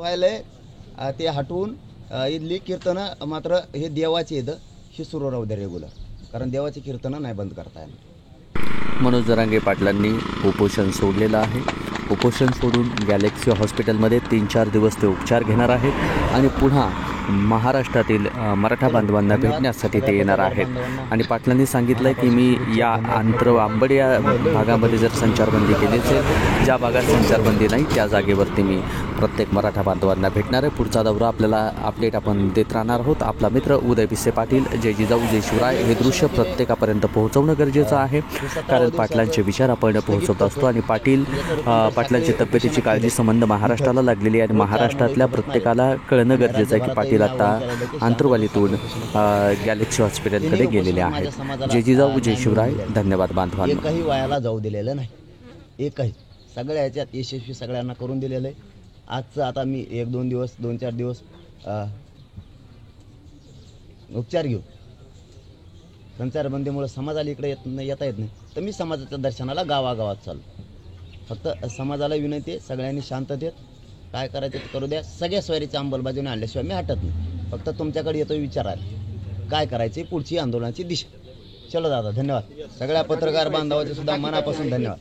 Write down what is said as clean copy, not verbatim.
व्हायलंय ते हटवून इथली कीर्तनं मात्र हे देवाचे इथं हे सुरू राहू द्या रेग्युलर, कारण देवाची कीर्तनं नाही बंद करता येणार. मनोज जरांगे पाटलांनी उपोषण सोडलेलं आहे. उपोषण सोडून गॅलेक्सी हॉस्पिटलमध्ये 3-4 दिवस ते उपचार घेणार आहेत आणि पुन्हा महाराष्ट्रातील मराठा बांधवांना भेटण्यासाठी ते येणार आहेत. आणि पाटलांनी सांगितलं की मी या आंबड या भागामध्ये जर संचारबंदी केली असेल, ज्या भागात संचारबंदी नाही त्या जागेवरती मी प्रत्येक मराठा बांधवांना भेटणार आहे. पुढचा दौरा आपल्याला अपडेट आपण देत राहणार आहोत. आपला मित्र उदय पिसे पाटील. जय जिजाऊ जय शिवराय हे दृश्य प्रत्येकापर्यंत पोहोचवणं गरजेचं आहे, कारण पाटलांचे विचार आपण पोहोचवत असतो. आणि पाटलांची तब्येतीची काळजी संबंध महाराष्ट्राला लागलेली आहे आणि महाराष्ट्रातल्या प्रत्येकाला कळणं गरजेचं आहे की पाटील आता आंतरवालीतून गॅलेक्सी हॉस्पिटलकडे गेलेले आहेत. जय जिजाऊ जय शिवराय. धन्यवाद बांधवांनो. एकही वायाला जाऊ दिलेलं नाही, एकही. सगळ्या ह्याच्यात यशस्वी सगळ्यांना करून दिलेलं आहे. आजचं आता मी 1-2 दिवस 2-4 दिवस उपचार घेऊ. संचारबंदीमुळे समाजाला इकडे येता येत नाही, तर मी समाजाच्या दर्शनाला गावागावात चालू. फक्त समाजाला विनंती आहे, सगळ्यांनी शांततेत काय करायचं ते करू द्या. सगळ्या सोयरीच्या अंमलबजावणी आणल्याशिवाय मी हटत नाही. फक्त तुमच्याकडे येतो विचारायला काय करायचे, पुढची आंदोलनाची दिशा. चलो दादा, धन्यवाद. सगळ्या पत्रकार बांधवाचे सुद्धा मनापासून धन्यवाद.